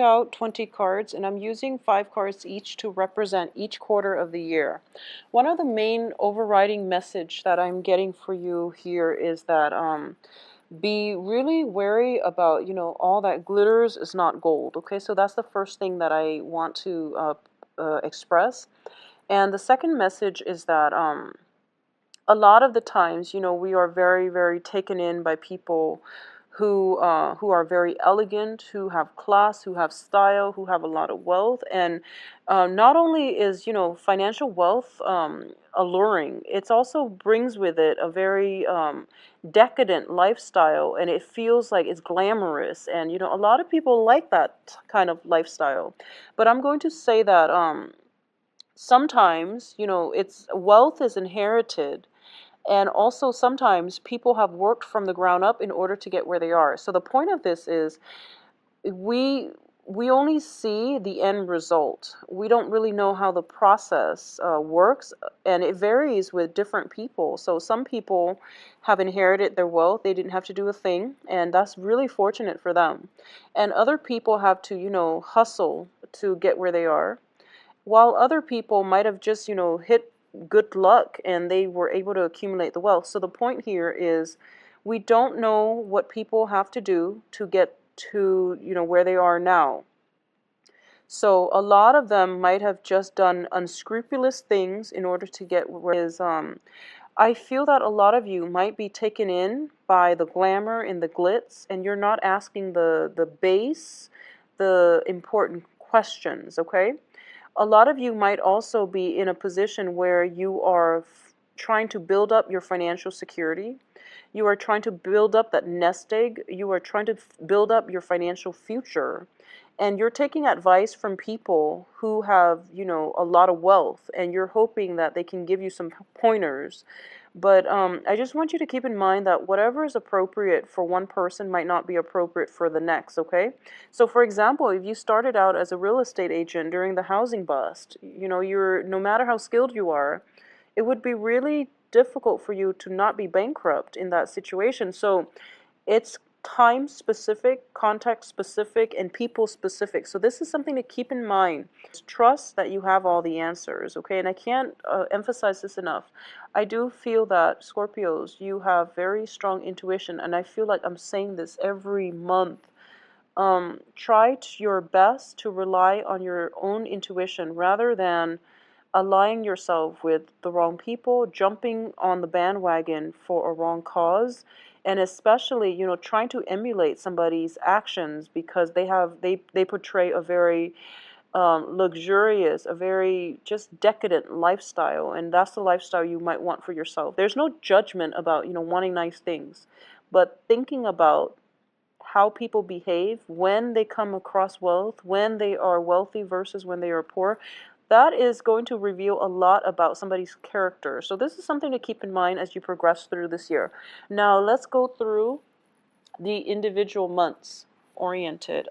out 20 cards, and I'm using 5 cards each to represent each quarter of the year. One of the main overriding message that I'm getting for you here is that be really wary about, all that glitters is not gold. Okay, so that's the first thing that I want to express. And the second message is that a lot of the times, we are very, very taken in by people who are very elegant, who have class, who have style, who have a lot of wealth. And not only is, financial wealth alluring, it also brings with it a very decadent lifestyle, and it feels like it's glamorous. And, a lot of people like that kind of lifestyle. But I'm going to say that sometimes, it's wealth is inherited, and also sometimes people have worked from the ground up in order to get where they are. So the point of this is we we only see the end result. We don't really know how the process works, and it varies with different people. So some people have inherited their wealth; they didn't have to do a thing, and that's really fortunate for them. And other people have to, hustle to get where they are, while other people might have just, hit good luck and they were able to accumulate the wealth. So the point here is we don't know what people have to do to get to, where they are now. So a lot of them might have just done unscrupulous things in order to get where is I feel that a lot of you might be taken in by the glamour and the glitz, and you're not asking the base, the important questions, okay? A lot of you might also be in a position where you are trying to build up your financial security. You are trying to build up that nest egg. You are trying to build up your financial future. And you're taking advice from people who have, a lot of wealth, and you're hoping that they can give you some pointers. But I just want you to keep in mind that whatever is appropriate for one person might not be appropriate for the next, okay? So for example, if you started out as a real estate agent during the housing bust, you're no matter how skilled you are, it would be really difficult for you to not be bankrupt in that situation. So it's time specific, context specific, and people specific. So this is something to keep in mind. Trust that you have all the answers, okay? And I can't emphasize this enough. I do feel that Scorpios, you have very strong intuition, and I feel like I'm saying this every month. Try your best to rely on your own intuition rather than aligning yourself with the wrong people, jumping on the bandwagon for a wrong cause, and especially, trying to emulate somebody's actions because they portray a very luxurious, a very just decadent lifestyle, and that's the lifestyle you might want for yourself. There's no judgment about, wanting nice things, but thinking about how people behave when they come across wealth, when they are wealthy versus when they are poor, that is going to reveal a lot about somebody's character. So this is something to keep in mind as you progress through this year. Now let's go through the individual months oriented.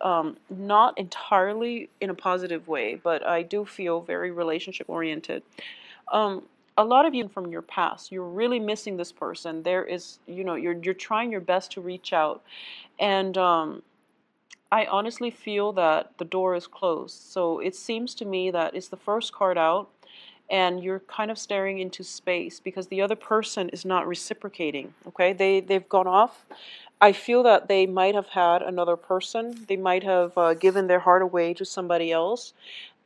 Not entirely in a positive way, but I do feel very relationship oriented. Um, a lot of you from your past, you're really missing this person. There is, you're trying your best to reach out, and I honestly feel that the door is closed. So it seems to me that it's the first card out, and you're kind of staring into space because the other person is not reciprocating. Okay, they've gone off. I feel that they might have had another person. They might have given their heart away to somebody else.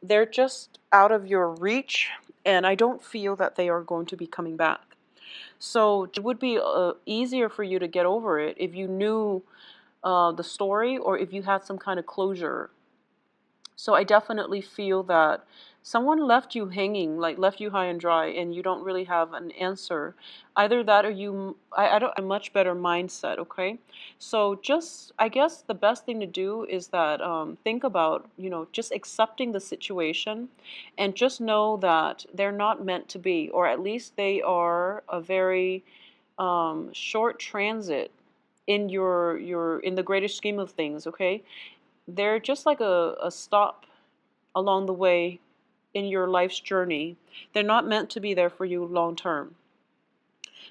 They're just out of your reach, and I don't feel that they are going to be coming back. So it would be easier for you to get over it if you knew the story, or if you had some kind of closure. So I definitely feel that someone left you hanging, like left you high and dry, and you don't really have an answer. Either that, or I don't, a much better mindset, okay? So just, I guess the best thing to do is that think about, just accepting the situation, and just know that they're not meant to be, or at least they are a very short transit in your in the greater scheme of things, okay? They're just like a stop along the way in your life's journey. They're not meant to be there for you long term.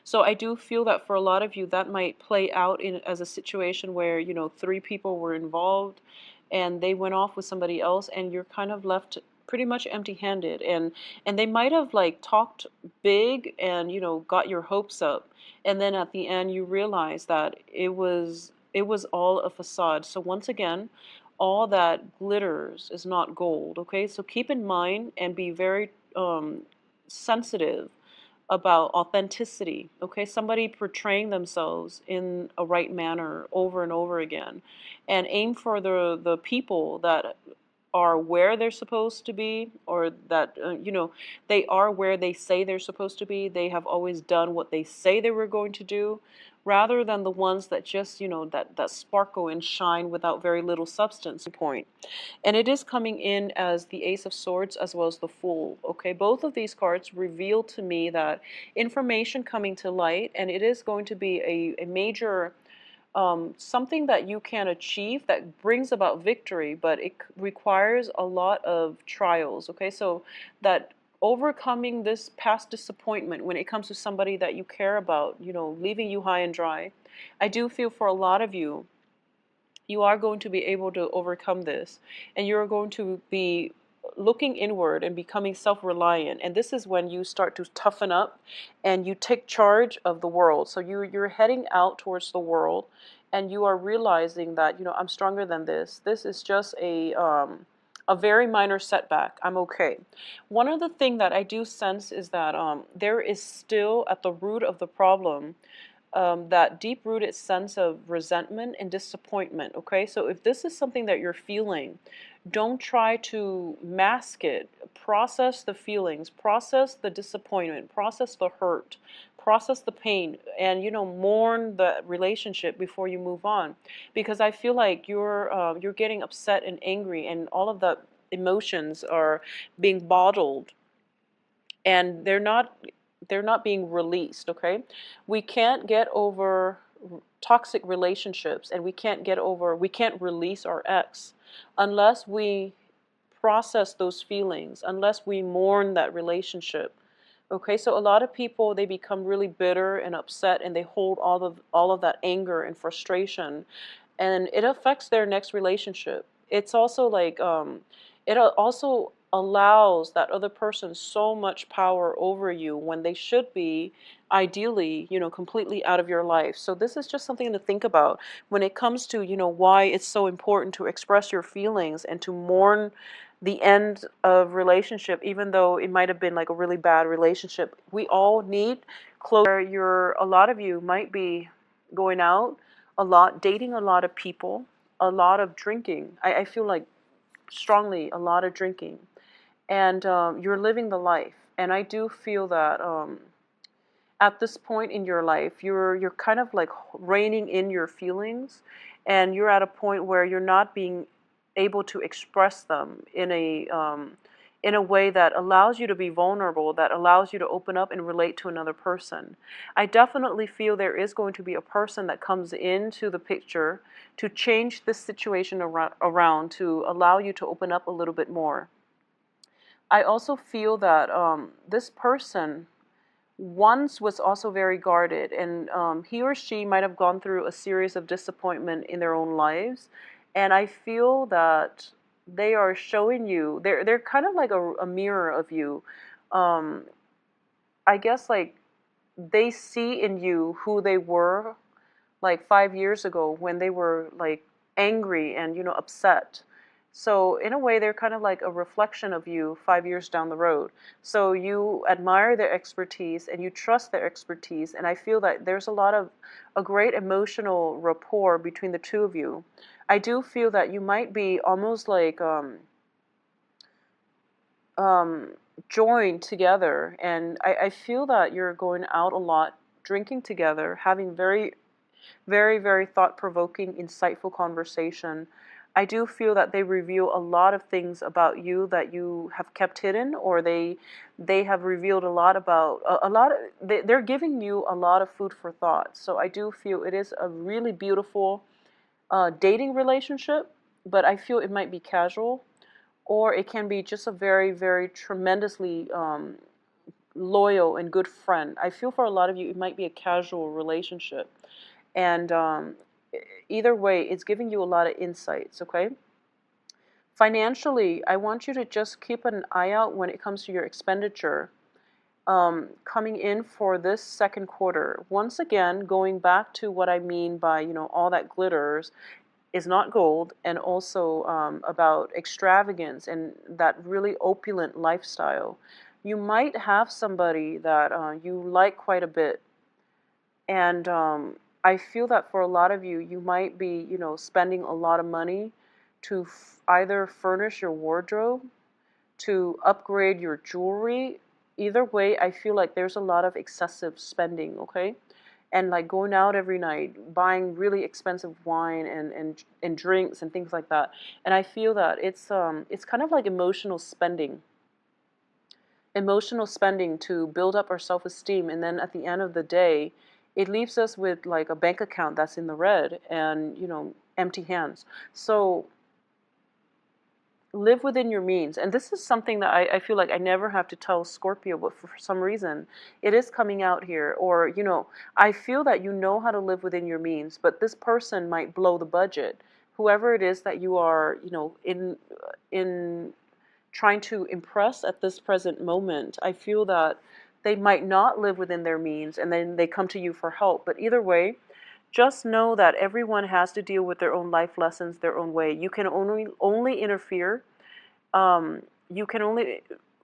So I do feel that for a lot of you, that might play out in as a situation where, three people were involved, and they went off with somebody else, and you're kind of left pretty much empty-handed. And they might have like talked big and, got your hopes up, and then at the end you realize that it was all a facade. So once again, all that glitters is not gold, okay? So keep in mind and be very sensitive about authenticity, okay? Somebody portraying themselves in a right manner over and over again. And aim for the people that are where they're supposed to be, or that, they are where they say they're supposed to be. They have always done what they say they were going to do, rather than the ones that just, that sparkle and shine without very little substance point. And it is coming in as the Ace of Swords as well as the Fool. Okay, both of these cards reveal to me that information coming to light, and it is going to be a major something that you can achieve that brings about victory, but it requires a lot of trials. Okay, so that overcoming this past disappointment when it comes to somebody that you care about, leaving you high and dry. I do feel for a lot of you, you are going to be able to overcome this, and you're going to be looking inward and becoming self-reliant. And this is when you start to toughen up and you take charge of the world. So you're heading out towards the world, and you are realizing that, I'm stronger than this. This is just a very minor setback. I'm okay. One other thing that I do sense is that there is still at the root of the problem that deep-rooted sense of resentment and disappointment, okay? So if this is something that you're feeling, don't try to mask it. Process the feelings, process the disappointment, process the hurt, process the pain, and, mourn the relationship before you move on. Because I feel like you're getting upset and angry, and all of the emotions are being bottled, and they're not being released. Okay, we can't get over toxic relationships, and we can't release our ex unless we process those feelings, unless we mourn that relationship. Okay, so a lot of people, they become really bitter and upset, and they hold all of that anger and frustration, and it affects their next relationship. It's also like it also allows that other person so much power over you when they should be ideally, completely out of your life. So this is just something to think about when it comes to, why it's so important to express your feelings and to mourn the end of relationship, even though it might have been like a really bad relationship. We all need closure. A lot of you might be going out a lot, dating a lot of people, a lot of drinking. I feel like strongly a lot of drinking, and you're living the life. And I do feel that at this point in your life, you're kind of like reining in your feelings, and you're at a point where you're not being able to express them in a way that allows you to be vulnerable, that allows you to open up and relate to another person. I definitely feel there is going to be a person that comes into the picture to change this situation around, to allow you to open up a little bit more. I also feel that this person once was also very guarded, and he or she might have gone through a series of disappointment in their own lives, and I feel that they are showing you, they're kind of like a mirror of you. um, I guess like they see in you who they were like 5 years ago when they were like angry and, upset. So in a way, they're kind of like a reflection of you 5 years down the road. So you admire their expertise and you trust their expertise, and I feel that there's a great emotional rapport between the two of you. I do feel that you might be almost like um, joined together, and I feel that you're going out a lot, drinking together, having very very, very thought-provoking, insightful conversation. I do feel that they reveal a lot of things about you that you have kept hidden, or they have revealed a lot about a lot of, they're giving you a lot of food for thought. So I do feel it is a really beautiful dating relationship, but I feel it might be casual, or it can be just a very, very tremendously loyal and good friend. I feel for a lot of you, it might be a casual relationship. And either way, it's giving you a lot of insights, okay? Financially, I want you to just keep an eye out when it comes to your expenditure coming in for this second quarter. Once again, going back to what I mean by, all that glitters is not gold, and also about extravagance and that really opulent lifestyle. You might have somebody that you like quite a bit, and I feel that for a lot of you, you might be, spending a lot of money to either furnish your wardrobe, to upgrade your jewelry. Either way, I feel like there's a lot of excessive spending, okay? And like going out every night, buying really expensive wine and drinks and things like that. And I feel that it's kind of like emotional spending to build up our self-esteem, and then at the end of the day, it leaves us with like a bank account that's in the red and empty hands. So live within your means. And this is something that I feel like I never have to tell Scorpio, but for some reason it is coming out here. Or, I feel that you know how to live within your means, but this person might blow the budget. Whoever it is that you are, in trying to impress at this present moment, I feel that they might not live within their means and then they come to you for help. But either way, just know that everyone has to deal with their own life lessons their own way. You can only interfere. You can only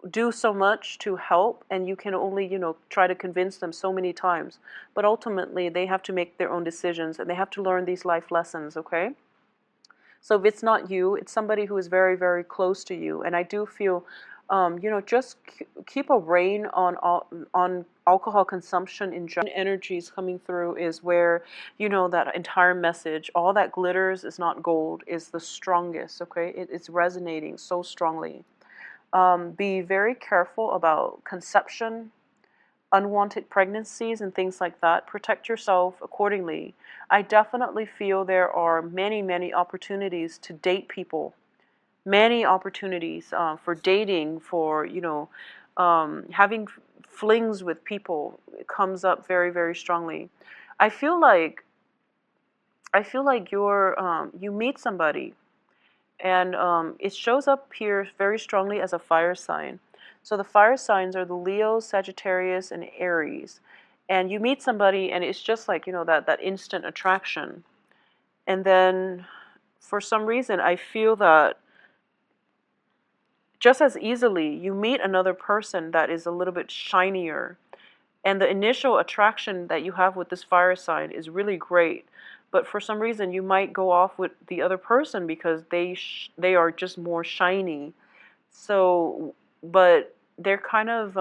do so much to help, and you can only, try to convince them so many times. But ultimately, they have to make their own decisions, and they have to learn these life lessons, okay? So if it's not you, it's somebody who is very, very close to you. And I do feel, just keep a rein on alcohol consumption in general. Energies coming through is where, that entire message, all that glitters is not gold, is the strongest, okay? It's resonating so strongly. Be very careful about conception, unwanted pregnancies and things like that. Protect yourself accordingly. I definitely feel there are many, many opportunities to date people, many opportunities for dating, for, having flings with people. It comes up very, very strongly. I feel like you meet somebody, and it shows up here very strongly as a fire sign. So the fire signs are the Leo, Sagittarius, and Aries. And you meet somebody, and it's just like, that instant attraction. And then for some reason, I feel that just as easily, you meet another person that is a little bit shinier. And the initial attraction that you have with this fire sign is really great. But for some reason, you might go off with the other person because they are just more shiny. So, but they're kind of,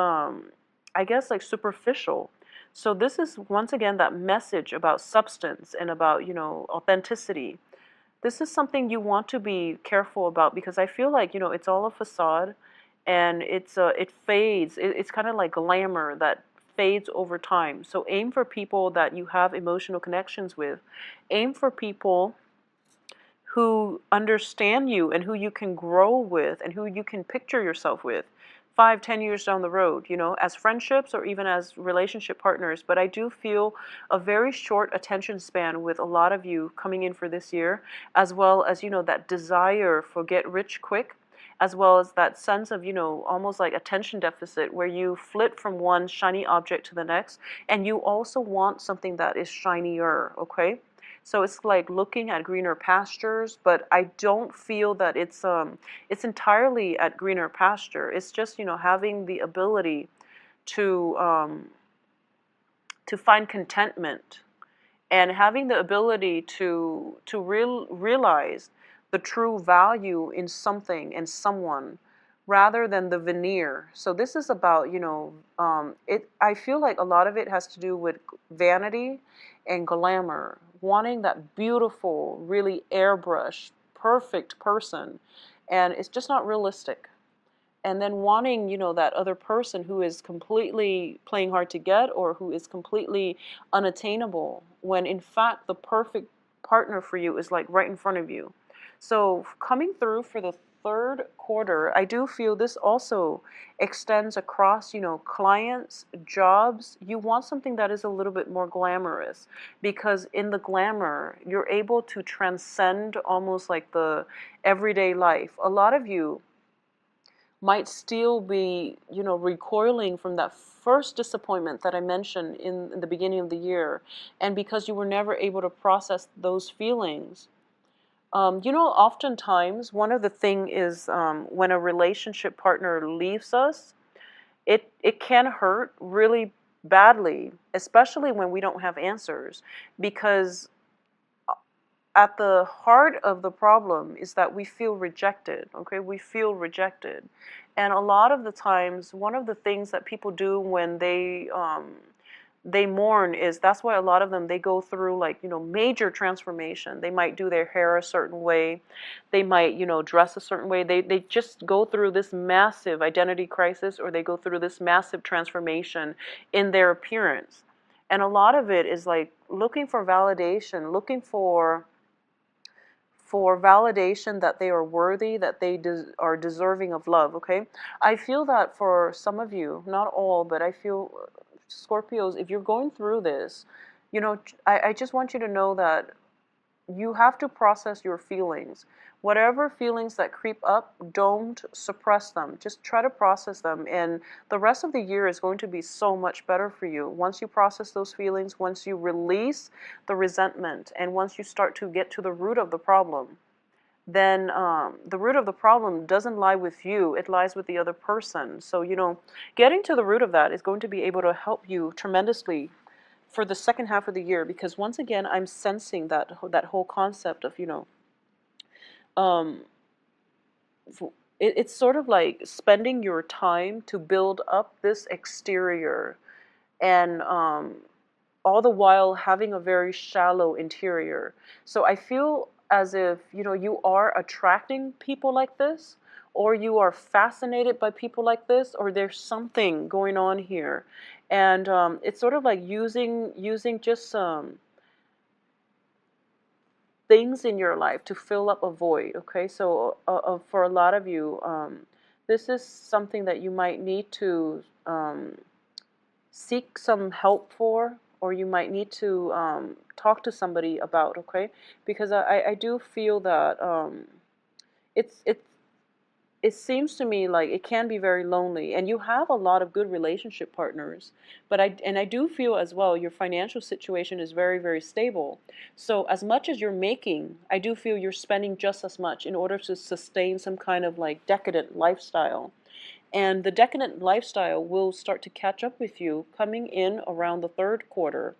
I guess, like superficial. So this is once again that message about substance and about, authenticity. This is something you want to be careful about, because I feel like, it's all a facade, and it fades. It's kind of like glamour that fades over time. So aim for people that you have emotional connections with. Aim for people who understand you and who you can grow with and who you can picture yourself with 5, 10 years down the road, as friendships or even as relationship partners. But I do feel a very short attention span with a lot of you coming in for this year, as well as, that desire for get rich quick, as well as that sense of, almost like attention deficit, where you flit from one shiny object to the next, and you also want something that is shinier, okay? So it's like looking at greener pastures, but I don't feel that it's entirely at greener pasture. It's just, having the ability to find contentment, and having the ability to realize the true value in something and someone, rather than the veneer. So this is about, I feel like a lot of it has to do with vanity and glamour, wanting that beautiful, really airbrushed, perfect person, and it's just not realistic. And then wanting, that other person who is completely playing hard to get, or who is completely unattainable, when in fact the perfect partner for you is like right in front of you. So coming through for the third quarter, I do feel this also extends across, clients, jobs. You want something that is a little bit more glamorous, because in the glamour, you're able to transcend almost like the everyday life. A lot of you might still be, recoiling from that first disappointment that I mentioned in the beginning of the year. And because you were never able to process those feelings, oftentimes one of the thing is, when a relationship partner leaves us, it can hurt really badly, especially when we don't have answers, because at the heart of the problem is that we feel rejected, okay? We feel rejected. And a lot of the times, one of the things that people do when they mourn is, that's why a lot of them, they go through like, major transformation. They might do their hair a certain way. They might, dress a certain way. They just go through this massive identity crisis, or they go through this massive transformation in their appearance. And a lot of it is like looking for validation, looking for validation that they are worthy, that they are deserving of love, okay? I feel that for some of you, not all, but I feel, Scorpios, if you're going through this, I just want you to know that you have to process your feelings. Whatever feelings that creep up, don't suppress them. Just try to process them. And the rest of the year is going to be so much better for you. Once you process those feelings, once you release the resentment, and once you start to get to the root of the problem, then the root of the problem doesn't lie with you, it lies with the other person. So, getting to the root of that is going to be able to help you tremendously for the second half of the year, because once again, I'm sensing that whole concept of, um, it's sort of like spending your time to build up this exterior, and all the while having a very shallow interior. So I feel as if, you are attracting people like this, or you are fascinated by people like this, or there's something going on here. And it's sort of like using just some things in your life to fill up a void, okay? So for a lot of you, this is something that you might need to seek some help for, or you might need to talk to somebody about, okay? Because I do feel that it's it seems to me like it can be very lonely, and you have a lot of good relationship partners, but I do feel as well your financial situation is very, very stable. So as much as you're making, I do feel you're spending just as much in order to sustain some kind of like decadent lifestyle. And the decadent lifestyle will start to catch up with you coming in around the third quarter.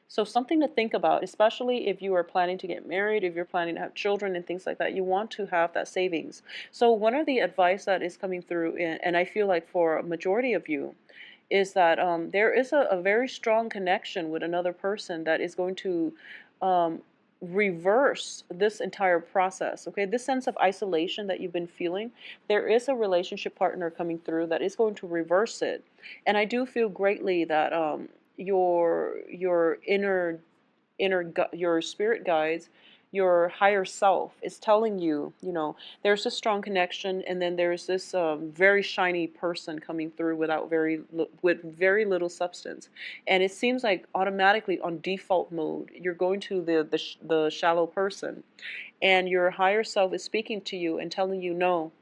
So something to think about, especially if you are planning to get married, if you're planning to have children and things like that, you want to have that savings. So one of the advice that is coming through, and I feel like for a majority of you, is that there is a very strong connection with another person that is going to um, reverse this entire process, okay? This sense of isolation that you've been feeling, there is a relationship partner coming through that is going to reverse it. And I do feel greatly that your your spirit guides, your higher self is telling you, there's a strong connection, and then there's this very shiny person coming through with very little substance, and it seems like automatically on default mode you're going to the shallow person, and your higher self is speaking to you and telling you, no,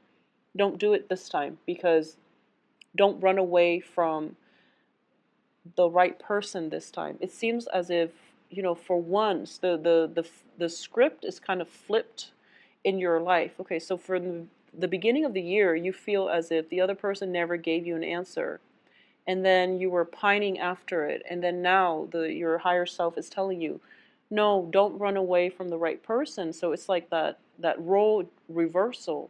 don't do it this time, because don't run away from the right person this time. It seems as if, for once, the script is kind of flipped in your life. Okay, so for the beginning of the year, you feel as if the other person never gave you an answer, and then you were pining after it, and then now your higher self is telling you, no, don't run away from the right person. So it's like that role reversal,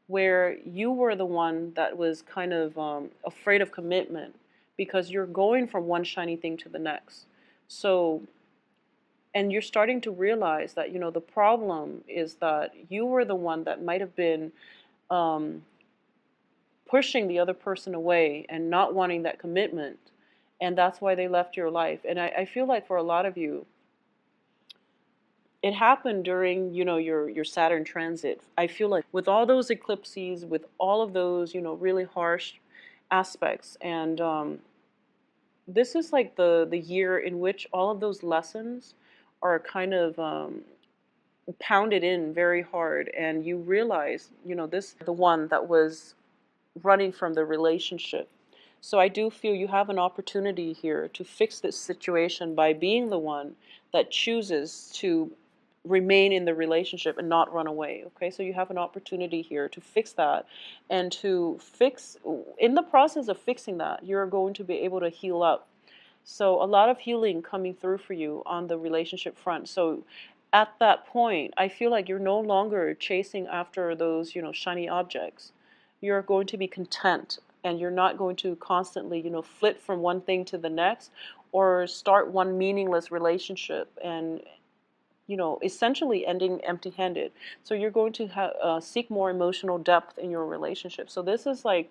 where you were the one that was kind of afraid of commitment, because you're going from one shiny thing to the next. So, and you're starting to realize that, the problem is that you were the one that might have been um, pushing the other person away and not wanting that commitment. And that's why they left your life. And I feel like for a lot of you, it happened during, your Saturn transit. I feel like with all those eclipses, with all of those, really harsh aspects, and this is like the year in which all of those lessons are kind of pounded in very hard, and you realize, this the one that was running from the relationship. So I do feel you have an opportunity here to fix this situation by being the one that chooses to remain in the relationship and not run away. Okay, so you have an opportunity here to fix that, and to fix, in the process of fixing that, you're going to be able to heal up. So a lot of healing coming through for you on the relationship front. So at that point, I feel like you're no longer chasing after those, shiny objects. You're going to be content, and you're not going to constantly, flit from one thing to the next, or start one meaningless relationship and, essentially ending empty-handed. So you're going to seek more emotional depth in your relationship. So this is like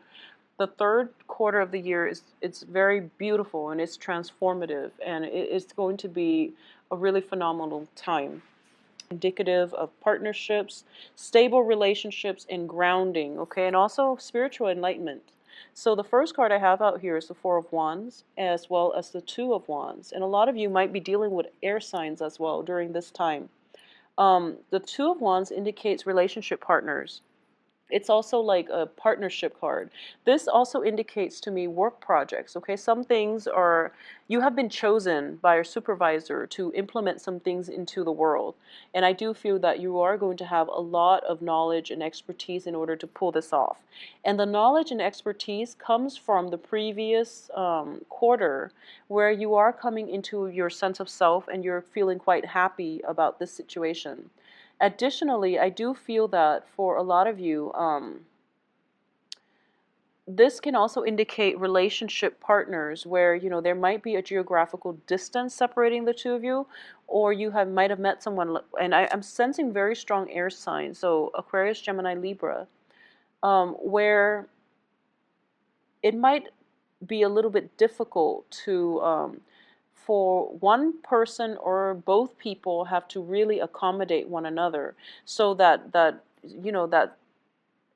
the third quarter of the year is, it's very beautiful and it's transformative, and it's going to be a really phenomenal time. Indicative of partnerships, stable relationships, and grounding, okay, and also spiritual enlightenment. So the first card I have out here is the Four of Wands, as well as the Two of Wands, and a lot of you might be dealing with air signs as well during this time. The Two of Wands indicates relationship partners. It's also like a partnership card. This also indicates to me work projects, okay? Some things are, you have been chosen by your supervisor to implement some things into the world. And I do feel that you are going to have a lot of knowledge and expertise in order to pull this off. And the knowledge and expertise comes from the previous quarter, where you are coming into your sense of self and you're feeling quite happy about this situation. Additionally, I do feel that for a lot of you, this can also indicate relationship partners where, there might be a geographical distance separating the two of you, or you might have met someone, and I'm sensing very strong air signs, so Aquarius, Gemini, Libra, where it might be a little bit difficult to, for one person or both people have to really accommodate one another, so that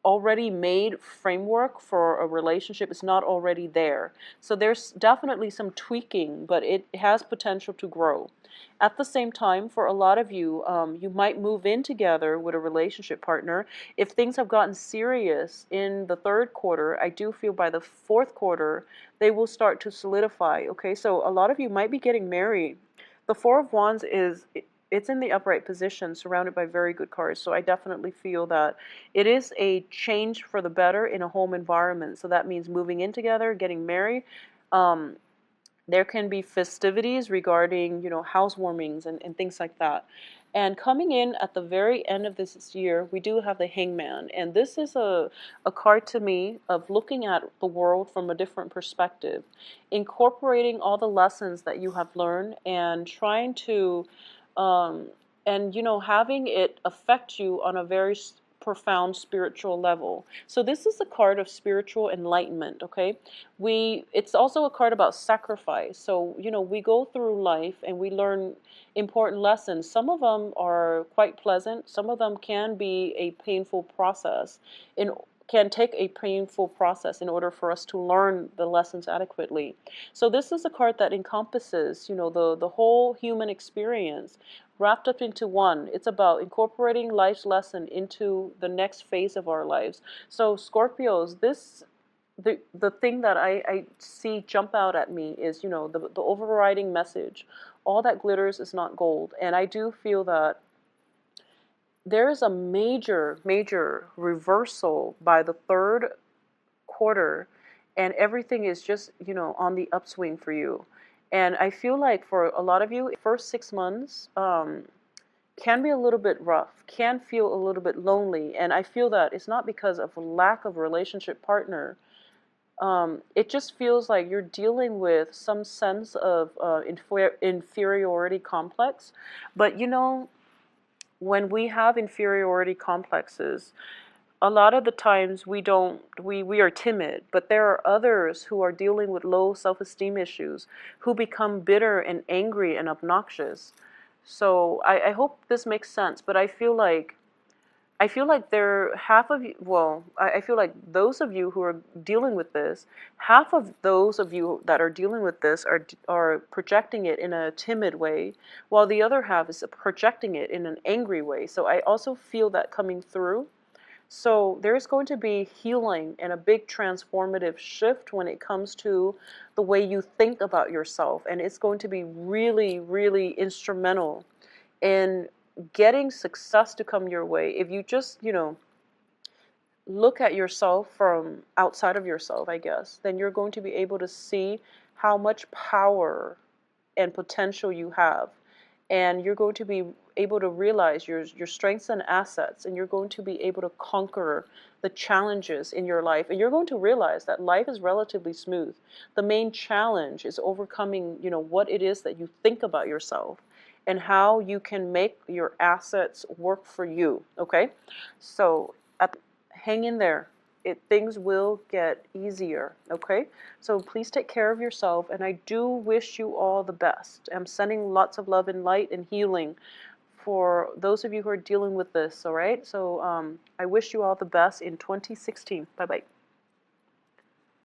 already made framework for a relationship is not already there. So there's definitely some tweaking, but it has potential to grow. At the same time, for a lot of you, you might move in together with a relationship partner. If things have gotten serious in the third quarter, I do feel by the fourth quarter, they will start to solidify. Okay, so a lot of you might be getting married. The Four of Wands is, it's in the upright position, surrounded by very good cards. So I definitely feel that it is a change for the better in a home environment. So that means moving in together, getting married. Um, there can be festivities regarding, housewarmings and things like that. And coming in at the very end of this year, we do have the Hangman. And this is a card to me of looking at the world from a different perspective, incorporating all the lessons that you have learned and trying to, um, and, having it affect you on a very profound spiritual level. So this is a card of spiritual enlightenment, okay? It's also a card about sacrifice. So, we go through life and we learn important lessons. Some of them are quite pleasant. Some of them can be a painful process, in can take a painful process in order for us to learn the lessons adequately. So this is a card that encompasses, the whole human experience wrapped up into one. It's about incorporating life's lesson into the next phase of our lives. So Scorpios, the thing that I see jump out at me is, the overriding message. All that glitters is not gold. And I do feel that there is a major, major reversal by the third quarter, and everything is just, on the upswing for you. And I feel like for a lot of you, first 6 months can be a little bit rough, can feel a little bit lonely. And I feel that it's not because of a lack of a relationship partner. It just feels like you're dealing with some sense of inferiority complex. But when we have inferiority complexes, a lot of the times we are timid, but there are others who are dealing with low self-esteem issues who become bitter and angry and obnoxious. So I hope this makes sense, but I feel like there half of you, well, I feel like those of you who are dealing with this, half of those of you that are dealing with this are projecting it in a timid way, while the other half is projecting it in an angry way. So I also feel that coming through. So there's going to be healing and a big transformative shift when it comes to the way you think about yourself, and it's going to be really, really instrumental in getting success to come your way. If you just, look at yourself from outside of yourself, I guess, then you're going to be able to see how much power and potential you have. And you're going to be able to realize your strengths and assets, and you're going to be able to conquer the challenges in your life. And you're going to realize that life is relatively smooth. The main challenge is overcoming, what it is that you think about yourself and how you can make your assets work for you. Okay? So hang in there. Things will get easier, okay? So please take care of yourself, and I do wish you all the best. I'm sending lots of love and light and healing for those of you who are dealing with this, all right? So I wish you all the best in 2016. Bye-bye.